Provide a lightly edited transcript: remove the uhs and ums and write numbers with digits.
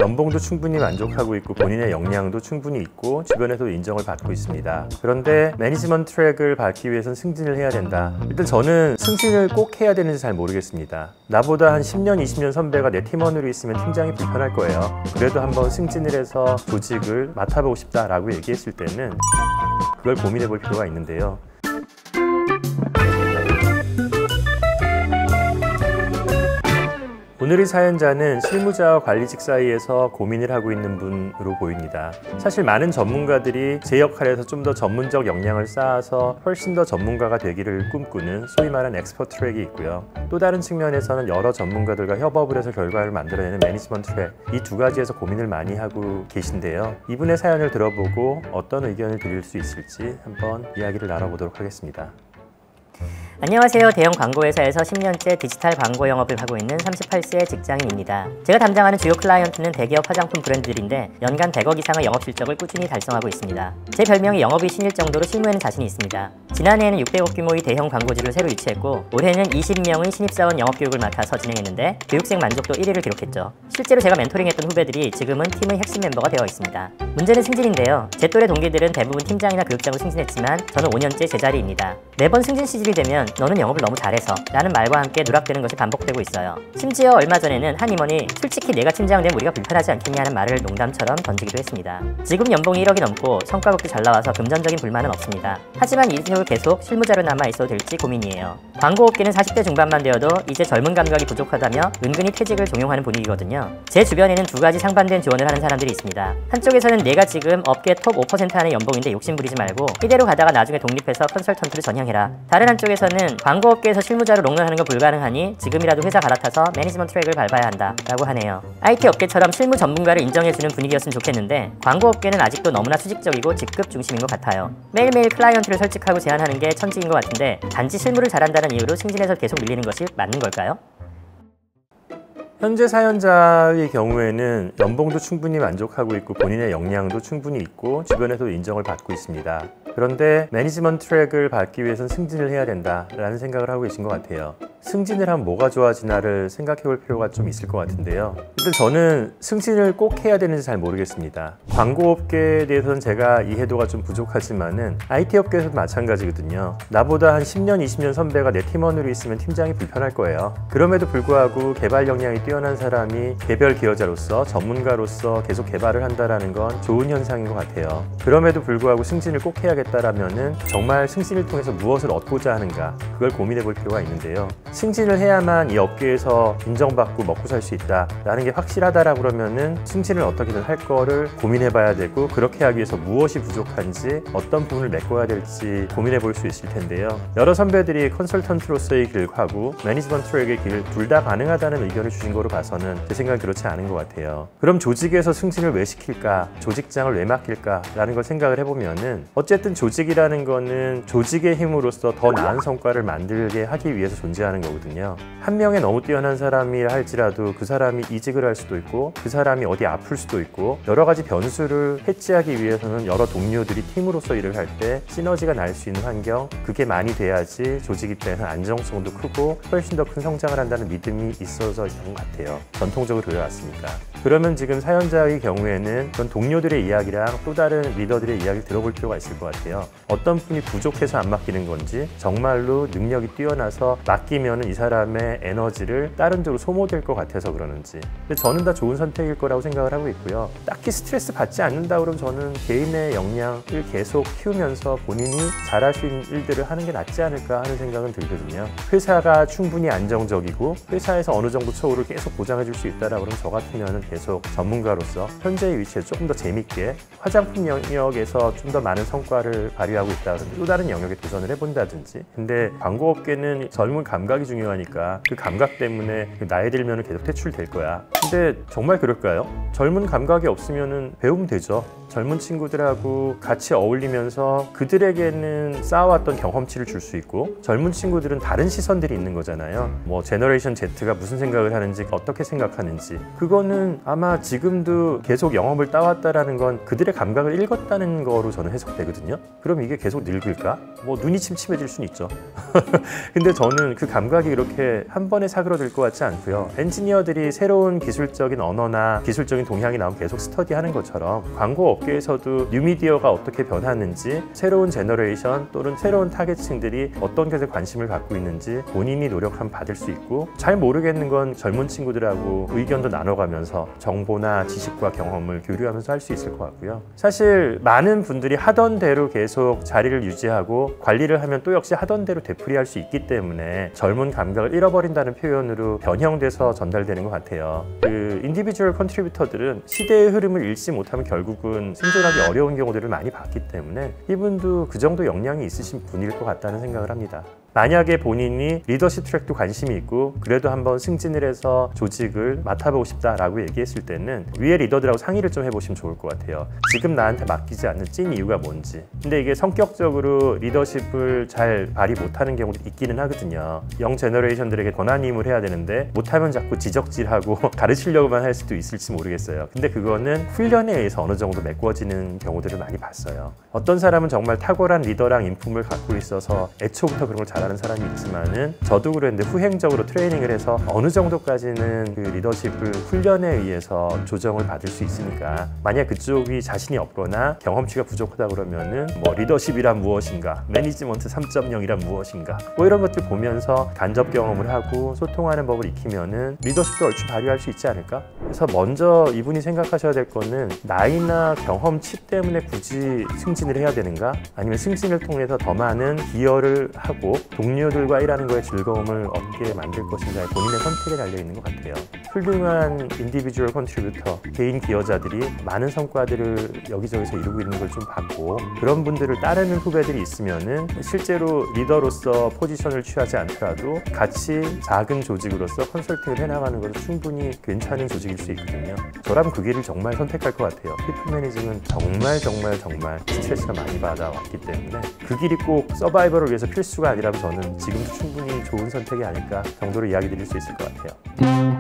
연봉도 충분히 만족하고 있고 본인의 역량도 충분히 있고 주변에도 인정을 받고 있습니다. 그런데 매니지먼트 트랙을 밟기 위해서는 승진을 해야 된다. 일단 저는 승진을 꼭 해야 되는지 잘 모르겠습니다. 나보다 한 10년, 20년 선배가 내 팀원으로 있으면 팀장이 불편할 거예요. 그래도 한번 승진을 해서 조직을 맡아보고 싶다라고 얘기했을 때는 그걸 고민해 볼 필요가 있는데요. 오늘의 사연자는 실무자와 관리직 사이에서 고민을 하고 있는 분으로 보입니다. 사실 많은 전문가들이 제 역할에서 좀 더 전문적 역량을 쌓아서 훨씬 더 전문가가 되기를 꿈꾸는 소위 말하는 엑스퍼트 트랙이 있고요. 또 다른 측면에서는 여러 전문가들과 협업을 해서 결과를 만들어내는 매니지먼트 트랙, 이 두 가지에서 고민을 많이 하고 계신데요. 이분의 사연을 들어보고 어떤 의견을 드릴 수 있을지 한번 이야기를 나눠보도록 하겠습니다. 안녕하세요. 대형 광고회사에서 10년째 디지털 광고 영업을 하고 있는 38세 직장인입니다. 제가 담당하는 주요 클라이언트는 대기업 화장품 브랜드들인데 연간 100억 이상의 영업 실적을 꾸준히 달성하고 있습니다. 제 별명이 영업의 신일 정도로 실무에는 자신이 있습니다. 지난해에는 600억 규모의 대형 광고주를 새로 유치했고 올해는 20명의 신입사원 영업교육을 맡아서 진행했는데 교육생 만족도 1위를 기록했죠. 실제로 제가 멘토링했던 후배들이 지금은 팀의 핵심 멤버가 되어 있습니다. 문제는 승진인데요. 제 또래 동기들은 대부분 팀장이나 교육장으로 승진했지만 저는 5년째 제자리입니다. 매번 승진 시즌이 되면 너는 영업을 너무 잘해서 라는 말과 함께 누락되는 것이 반복되고 있어요. 심지어 얼마 전에는 한 임원이 솔직히 내가 팀장 되면 우리가 불편하지 않겠냐는 말을 농담처럼 던지기도 했습니다. 지금 연봉이 1억이 넘고 성과급도 잘 나와서 금전적인 불만은 없습니다. 하지만 이대로 계속 실무자로 남아있어도 될지 고민이에요. 광고업계는 40대 중반만 되어도 이제 젊은 감각이 부족하다며 은근히 퇴직을 종용하는 분위기거든요. 제 주변에는 두 가지 상반된 조언을 하는 사람들이 있습니다. 한쪽에서는 내가 지금 업계 톱 5% 안의 연봉인데 욕심부리지 말고 이대로 가다가 나중에 독립해서 컨설턴트로 전향해라. 다른 한쪽에서는 광고업계에서 실무자로 롱런하는 건 불가능하니 지금이라도 회사 갈아타서 매니지먼트 트랙을 밟아야 한다 라고 하네요. IT 업계처럼 실무 전문가를 인정해주는 분위기였으면 좋겠는데 광고업계는 아직도 너무나 수직적이고 직급 중심인 것 같아요. 매일매일 클라이언트를 설득하고 제안하는 게 천직인 것 같은데 단지 실무를 잘한다는 이유로 승진해서 계속 밀리는 것이 맞는 걸까요? 현재 사연자의 경우에는 연봉도 충분히 만족하고 있고 본인의 역량도 충분히 있고 주변에도 인정을 받고 있습니다. 그런데 매니지먼트 트랙을 밟기 위해서는 승진을 해야 된다라는 생각을 하고 계신 것 같아요. 승진을 하면 뭐가 좋아지나를 생각해 볼 필요가 좀 있을 것 같은데요. 일단 저는 승진을 꼭 해야 되는지 잘 모르겠습니다. 광고업계에 대해서는 제가 이해도가 좀 부족하지만은 IT 업계에서도 마찬가지거든요. 나보다 한 10년, 20년 선배가 내 팀원으로 있으면 팀장이 불편할 거예요. 그럼에도 불구하고 개발 역량이 뛰어난 사람이 개별 기여자로서 전문가로서 계속 개발을 한다는 건 좋은 현상인 것 같아요. 그럼에도 불구하고 승진을 꼭 해야겠다라면은 정말 승진을 통해서 무엇을 얻고자 하는가, 그걸 고민해 볼 필요가 있는데요. 승진을 해야만 이 업계에서 인정받고 먹고 살 수 있다라는 게 확실하다라고 그러면은 승진을 어떻게든 할 거를 고민해 봐야 되고, 그렇게 하기 위해서 무엇이 부족한지 어떤 부분을 메꿔야 될지 고민해 볼 수 있을 텐데요. 여러 선배들이 컨설턴트로서의 길하고 매니지먼트 트랙의 길 둘 다 가능하다는 의견을 주신 거로 봐서는 제 생각은 그렇지 않은 것 같아요. 그럼 조직에서 승진을 왜 시킬까? 조직장을 왜 맡길까? 라는 걸 생각을 해보면은 어쨌든 조직이라는 거는 조직의 힘으로써 더 나은 성과를 만들게 하기 위해서 존재하는 거거든요. 한 명의 너무 뛰어난 사람이라 할지라도 그 사람이 이직을 할 수도 있고 그 사람이 어디 아플 수도 있고 여러 가지 변수를 해지하기 위해서는 여러 동료들이 팀으로서 일을 할 때 시너지가 날 수 있는 환경, 그게 많이 돼야지 조직 입장에서 안정성도 크고 훨씬 더 큰 성장을 한다는 믿음이 있어져 있는 것 같아요. 전통적으로 그래왔으니까. 그러면 지금 사연자의 경우에는 그런 동료들의 이야기랑 또 다른 리더들의 이야기를 들어볼 필요가 있을 것 같아요. 어떤 분이 부족해서 안 맡기는 건지, 정말로 능력이 뛰어나서 맡기면 이 사람의 에너지를 다른 쪽으로 소모될 것 같아서 그러는지. 근데 저는 다 좋은 선택일 거라고 생각을 하고 있고요. 딱히 스트레스 받지 않는다 그러면 저는 개인의 역량을 계속 키우면서 본인이 잘할 수 있는 일들을 하는 게 낫지 않을까 하는 생각은 들거든요. 회사가 충분히 안정적이고 회사에서 어느 정도 처우를 계속 보장해 줄 수 있다라고 그러면 저 같으면 계속 전문가로서 현재의 위치에 조금 더 재밌게 화장품 영역에서 좀 더 많은 성과를 발휘하고 있다든지 또 다른 영역에 도전을 해본다든지. 근데 광고업계는 젊은 감각이 중요하니까 그 감각 때문에 나이 들면 계속 퇴출될 거야. 근데 정말 그럴까요? 젊은 감각이 없으면 배우면 되죠. 젊은 친구들하고 같이 어울리면서 그들에게는 쌓아왔던 경험치를 줄 수 있고 젊은 친구들은 다른 시선들이 있는 거잖아요. 뭐 제너레이션 Z가 무슨 생각을 하는지 어떻게 생각하는지, 그거는 아마 지금도 계속 영업을 따왔다라는 건 그들의 감각을 읽었다는 거로 저는 해석되거든요. 그럼 이게 계속 늙을까? 뭐 눈이 침침해질 수는 있죠. 근데 저는 그 감각이 이렇게 한 번에 사그러들 것 같지 않고요. 엔지니어들이 새로운 기술적인 언어나 기술적인 전반적인 동향이 나오면 계속 스터디하는 것처럼 광고 업계에서도 뉴미디어가 어떻게 변하는지, 새로운 제너레이션 또는 새로운 타겟층들이 어떤 것에 관심을 갖고 있는지 본인이 노력하면 받을 수 있고, 잘 모르겠는 건 젊은 친구들하고 의견도 나눠가면서 정보나 지식과 경험을 교류하면서 할 수 있을 것 같고요. 사실 많은 분들이 하던 대로 계속 자리를 유지하고 관리를 하면 또 역시 하던 대로 되풀이할 수 있기 때문에 젊은 감각을 잃어버린다는 표현으로 변형돼서 전달되는 것 같아요. 그 인디비주얼 컨트리뷰터들은 시대의 흐름을 읽지 못하면 결국은 생존하기 어려운 경우들을 많이 봤기 때문에 이분도 그 정도 역량이 있으신 분일 것 같다는 생각을 합니다. 만약에 본인이 리더십 트랙도 관심이 있고 그래도 한번 승진을 해서 조직을 맡아보고 싶다라고 얘기했을 때는 위에 리더들하고 상의를 좀 해보시면 좋을 것 같아요. 지금 나한테 맡기지 않는 찐 이유가 뭔지. 근데 이게 성격적으로 리더십을 잘 발휘 못하는 경우도 있기는 하거든요. 영 제너레이션들에게 권한임을 해야 되는데 못하면 자꾸 지적질하고 가르치려고만 할 수도 있을지 모르겠어요. 근데 그거는 훈련에 의해서 어느 정도 메꿔지는 경우들을 많이 봤어요. 어떤 사람은 정말 탁월한 리더랑 인품을 갖고 있어서 애초부터 그런 걸 잘하는 사람이 있지만은, 저도 그랬는데 후행적으로 트레이닝을 해서 어느 정도까지는 그 리더십을 훈련에 의해서 조정을 받을 수 있으니까, 만약 그쪽이 자신이 없거나 경험치가 부족하다 그러면은 뭐 리더십이란 무엇인가, 매니지먼트 3.0이란 무엇인가, 뭐 이런 것들 보면서 간접 경험을 하고 소통하는 법을 익히면은 리더십도 얼추 발휘할 수 있지 않을까? 그래서 먼저 이분이 생각하셔야 될 거는 나이나 경험치 때문에 굳이 승진을 해야 되는가, 아니면 승진을 통해서 더 많은 기여를 하고 동료들과 일하는 거에 즐거움을 얻게 만들 것인가에 본인의 선택에 달려있는 것 같아요. 훌륭한 인디비주얼 컨트리뷰터, 개인 기여자들이 많은 성과들을 여기저기서 이루고 있는 걸 좀 봤고, 그런 분들을 따르는 후배들이 있으면은 실제로 리더로서 포지션을 취하지 않더라도 같이 작은 조직으로서 컨설팅을 해나가는 것은 충분히 괜찮은 조직일 수 있거든요. 저라면 그 길을 정말 선택할 것 같아요. 피플 매니징은 정말 스트레스가 많이 받아왔기 때문에 그 길이 꼭 서바이벌을 위해서 필수가 아니라면 저는 지금도 충분히 좋은 선택이 아닐까 정도로 이야기 드릴 수 있을 것 같아요.